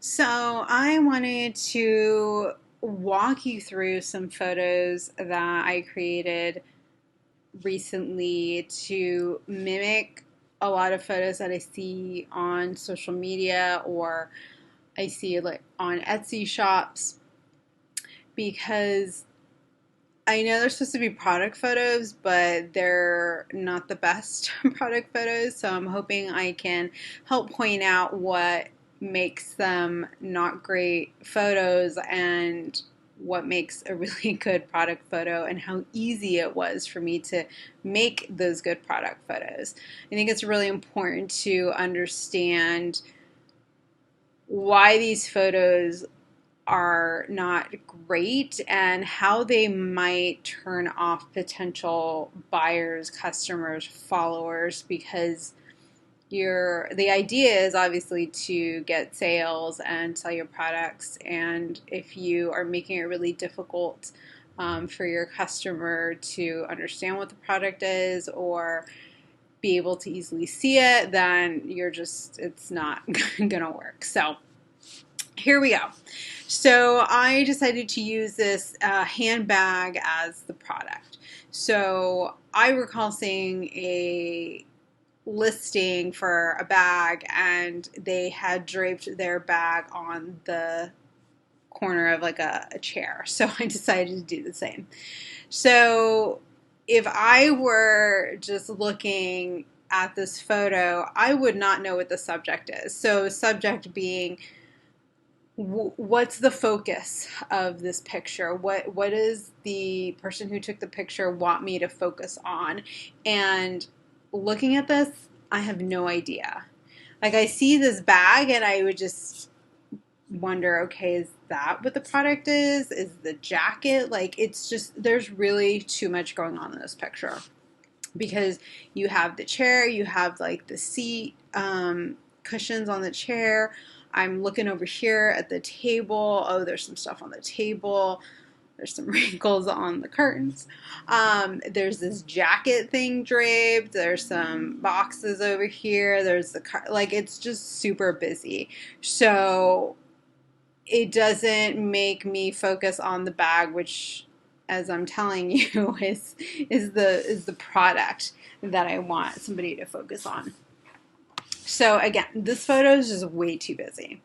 So I wanted to walk you through some photos that I created recently to mimic a lot of photos that I see on social media or I see like on Etsy shops because I know they're supposed to be product photos, but they're not the best product photos. So I'm hoping I can help point out what makes them not great photos and what makes a really good product photo and how easy it was for me to make those good product photos. I think it's really important to understand why these photos are not great and how they might turn off potential buyers, customers, followers because the idea is obviously to get sales and sell your products, and if you are making it really difficult for your customer to understand what the product is or be able to easily see it, then it's not gonna work. So here we go. So I decided to use this handbag as the product. So I recall seeing a listing for a bag and they had draped their bag on the corner of like a chair. So I decided to do the same. So if I were just looking at this photo, I would not know what the subject is. So subject being what's the focus of this picture? What does the person who took the picture want me to focus on? And looking at this, I have no idea. Like I see this bag and I would just wonder, okay, is that what the product is? Is the jacket? Like it's just there's really too much going on in this picture. Because you have the chair, you have like the seat cushions on the chair. I'm looking over here at the table. Oh, there's some stuff on the table. There's some wrinkles on the curtains. There's this jacket thing draped. There's some boxes over here. There's the car. Like it's just super busy. So it doesn't make me focus on the bag, which, as I'm telling you, is the product that I want somebody to focus on. So again, this photo is just way too busy.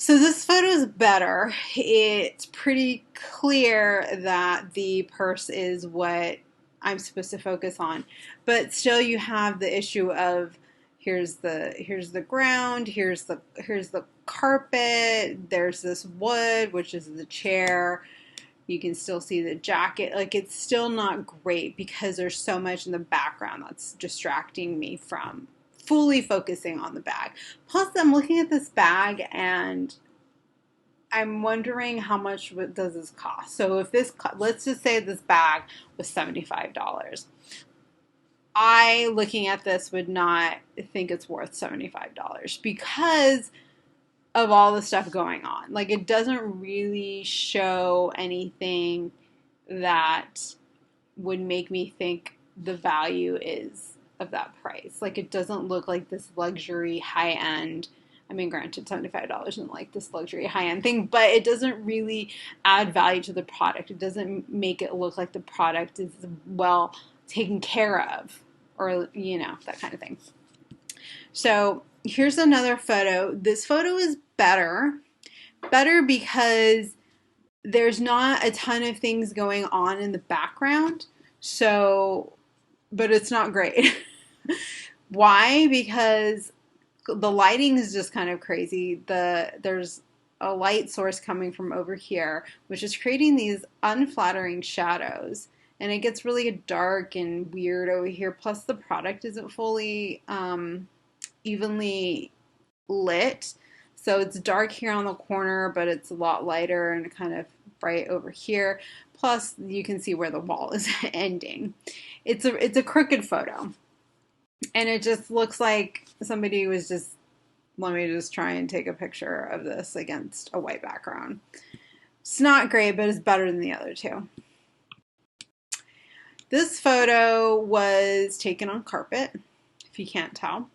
So this photo is better. It's pretty clear that the purse is what I'm supposed to focus on, but still you have the issue of here's the ground, here's the carpet, there's this wood, which is the chair. You can still see the jacket. Like it's still not great because there's so much in the background that's distracting me from fully focusing on the bag. Plus, I'm looking at this bag and I'm wondering how much does this cost. So if let's just say this bag was $75. I, looking at this, would not think it's worth $75 because of all the stuff going on. Like it doesn't really show anything that would make me think the value is of that price. Like it doesn't look like this luxury high end. I mean, granted, $75 isn't like this luxury high end thing, but it doesn't really add value to the product. It doesn't make it look like the product is well taken care of, or that kind of thing. So here's another photo. This photo is better because there's not a ton of things going on in the background. So, but it's not great. Why? Because the lighting is just kind of crazy. There's a light source coming from over here, which is creating these unflattering shadows. And it gets really dark and weird over here. Plus, the product isn't fully evenly lit. So it's dark here on the corner, but it's a lot lighter and kind of bright over here. Plus, you can see where the wall is ending. It's a crooked photo. And it just looks like somebody was just, let me just try and take a picture of this against a white background. It's not great, but it's better than the other two. This photo was taken on carpet, if you can't tell.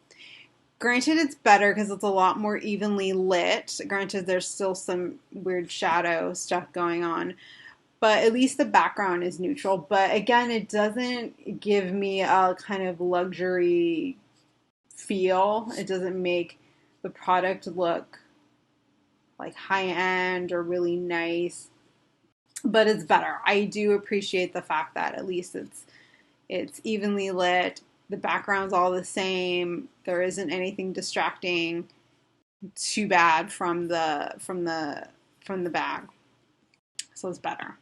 Granted, it's better because it's a lot more evenly lit. Granted, there's still some weird shadow stuff going on, but at least the background is neutral. But again, it doesn't give me a kind of luxury feel. It doesn't make the product look like high end or really nice, but it's better. I do appreciate the fact that at least it's evenly lit. The background's all the same. There isn't anything distracting too bad from the bag. So it's better.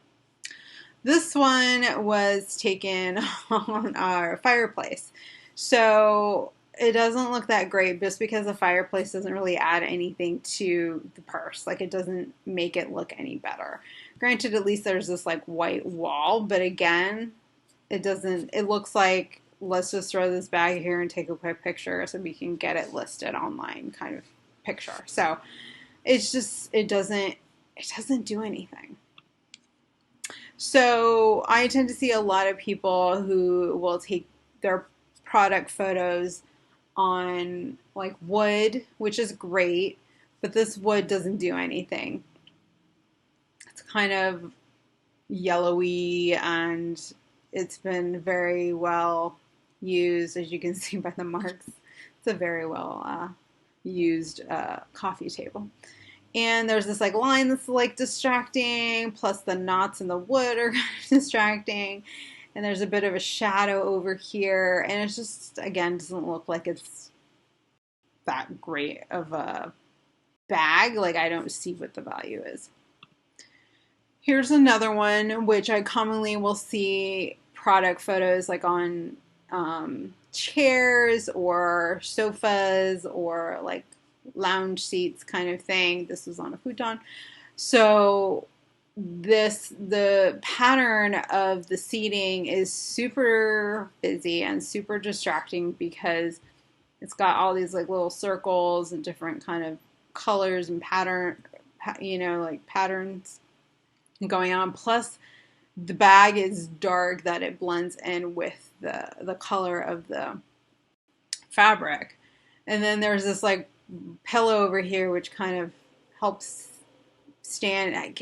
This one was taken on our fireplace. So it doesn't look that great just because the fireplace doesn't really add anything to the purse. Like, it doesn't make it look any better. Granted, at least there's this like white wall, but again, it looks like, let's just throw this bag here and take a quick picture so we can get it listed online kind of picture. So it doesn't do anything. So I tend to see a lot of people who will take their product photos on like wood, which is great, but this wood doesn't do anything. It's kind of yellowy and it's been very well used, as you can see by the marks. It's a very well used coffee table. And there's this like line that's like distracting, plus the knots in the wood are kind of distracting. And there's a bit of a shadow over here. And it's just, again, doesn't look like it's that great of a bag. Like, I don't see what the value is. Here's another one, which I commonly will see product photos like on chairs or sofas or like lounge seats kind of thing. This was on a futon. So the pattern of the seating is super busy and super distracting because it's got all these like little circles and different kind of colors and like patterns going on. Plus the bag is dark that it blends in with the color of the fabric. And then there's this like pillow over here which kind of helps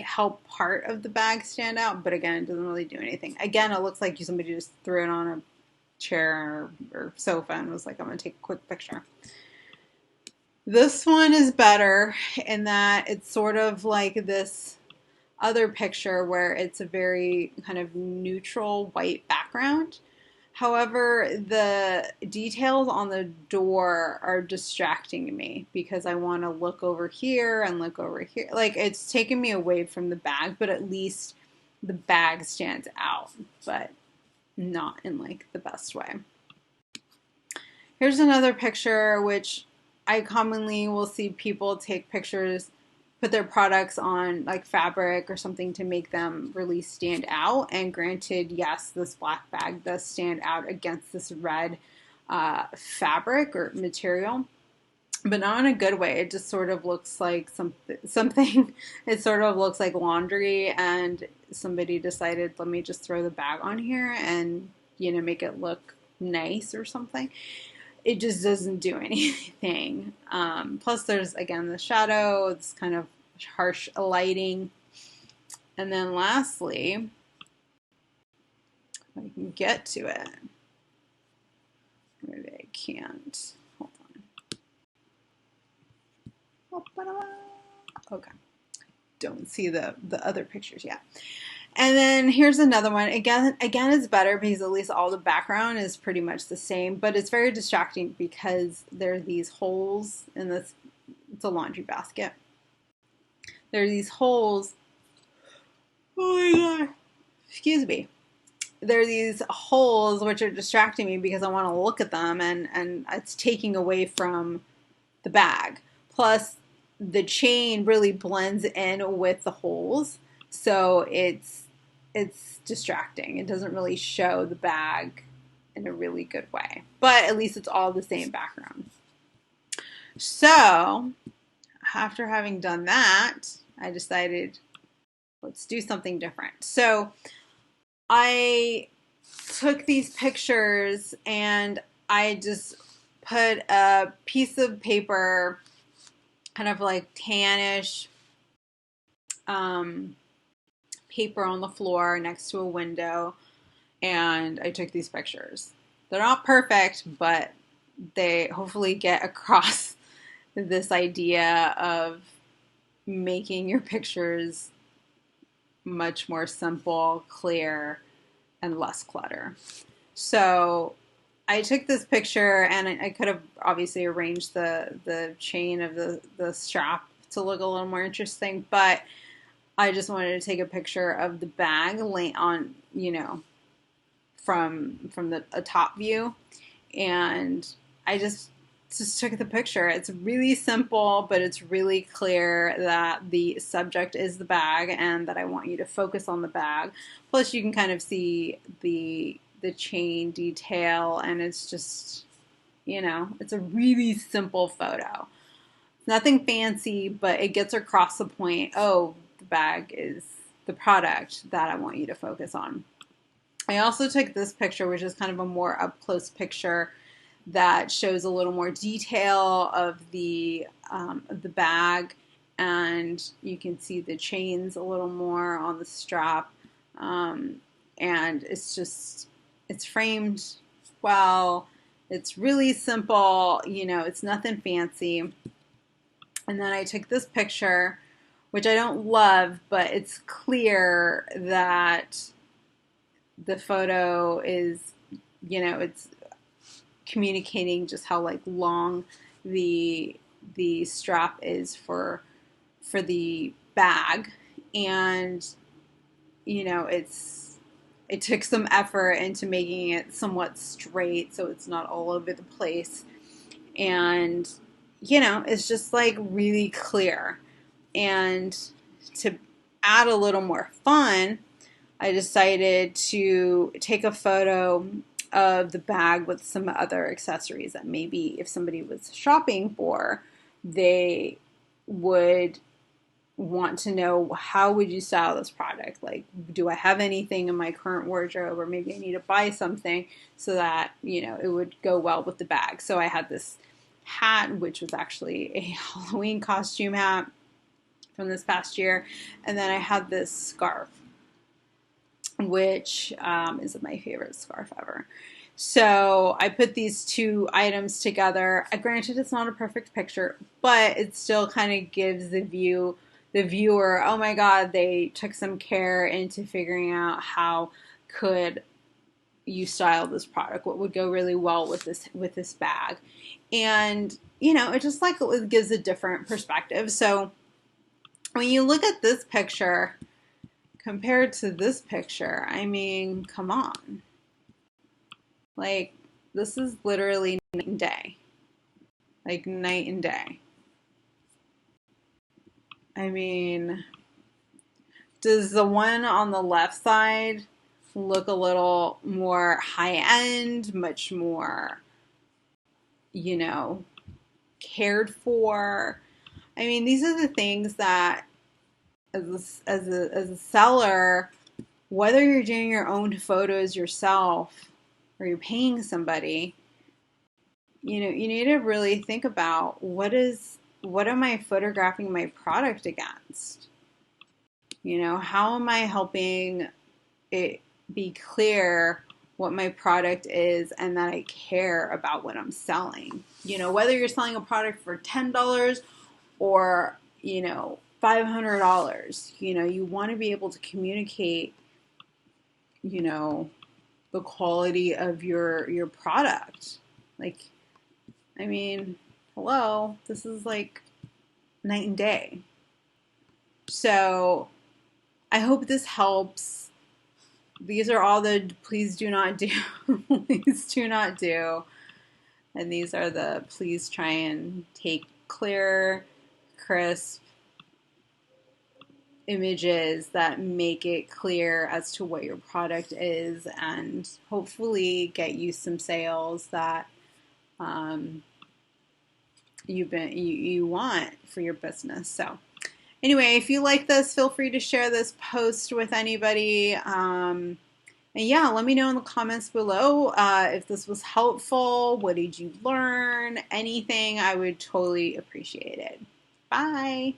help part of the bag stand out, but again, it doesn't really do anything. Again, it looks like somebody just threw it on a chair or sofa and was like, I'm gonna take a quick picture. This one is better in that it's sort of like this other picture where it's a very kind of neutral white background. However, the details on the door are distracting me because I want to look over here and look over here. Like, it's taken me away from the bag, but at least the bag stands out, but not in like the best way. Here's another picture which I commonly will see people take pictures, put their products on like fabric or something to make them really stand out. And granted, yes, this black bag does stand out against this red fabric or material, but not in a good way. It just sort of looks like something. It sort of looks like laundry, and somebody decided, let me just throw the bag on here and make it look nice or something. It just doesn't do anything. Plus, there's, again, the shadow, it's kind of harsh lighting. And then lastly, if I can get to it. Maybe I can't. Hold on. Okay. Don't see the other pictures yet. And then here's another one. Again, it's better because at least all the background is pretty much the same, but it's very distracting because there are these holes in this. It's a laundry basket. There are these holes. Oh my God. Excuse me. There are these holes which are distracting me because I want to look at them, and it's taking away from the bag. Plus, the chain really blends in with the holes. So it's distracting. It doesn't really show the bag in a really good way. But at least it's all the same background. So after having done that, I decided, let's do something different. So I took these pictures and I just put a piece of paper, kind of like tannish paper on the floor next to a window, and I took these pictures. They're not perfect, but they hopefully get across this idea of making your pictures much more simple, clear, and less clutter. So I took this picture, and I could have obviously arranged the chain of the strap to look a little more interesting, but I just wanted to take a picture of the bag on, from a top view, and I just took the picture. It's really simple, but it's really clear that the subject is the bag and that I want you to focus on the bag. Plus, you can kind of see the chain detail, and it's just, it's a really simple photo. Nothing fancy, but it gets across the point. Oh, the bag is the product that I want you to focus on. I also took this picture, which is kind of a more up close picture that shows a little more detail of the bag, and you can see the chains a little more on the strap, and it's framed well. It's really simple, it's nothing fancy. And then I took this picture, which I don't love, but it's clear that the photo is, it's communicating just how like long the strap is for the bag, and it took some effort into making it somewhat straight so it's not all over the place, and it's just like really clear. And to add a little more fun, I decided to take a photo of the bag with some other accessories that maybe if somebody was shopping for, they would want to know, how would you style this product? Like, do I have anything in my current wardrobe, or maybe I need to buy something so that, it would go well with the bag. So I had this hat, which was actually a Halloween costume hat from this past year. And then I had this scarf, which is my favorite scarf ever. So I put these two items together. Granted, it's not a perfect picture, but it still kind of gives the viewer, oh my God, they took some care into figuring out how could you style this product, what would go really well with this bag. And it just like it gives a different perspective. So when you look at this picture compared to this picture, I mean, come on. Like, this is literally night and day. Like, night and day. I mean, does the one on the left side look a little more high-end, much more, cared for? I mean, these are the things that as a seller, whether you're doing your own photos yourself or you're paying somebody, you need to really think about what am I photographing my product against? How am I helping it be clear what my product is and that I care about what I'm selling? Whether you're selling a product for $10 or, $500, you want to be able to communicate, the quality of your product. Like, I mean, hello, this is like night and day. So I hope this helps. These are all the please do not do, please do not do. And these are the please try and take clear, crisp images that make it clear as to what your product is, and hopefully get you some sales that you want for your business. So anyway, if you like this, feel free to share this post with anybody. And yeah, let me know in the comments below if this was helpful. What did you learn? Anything, I would totally appreciate it. Bye.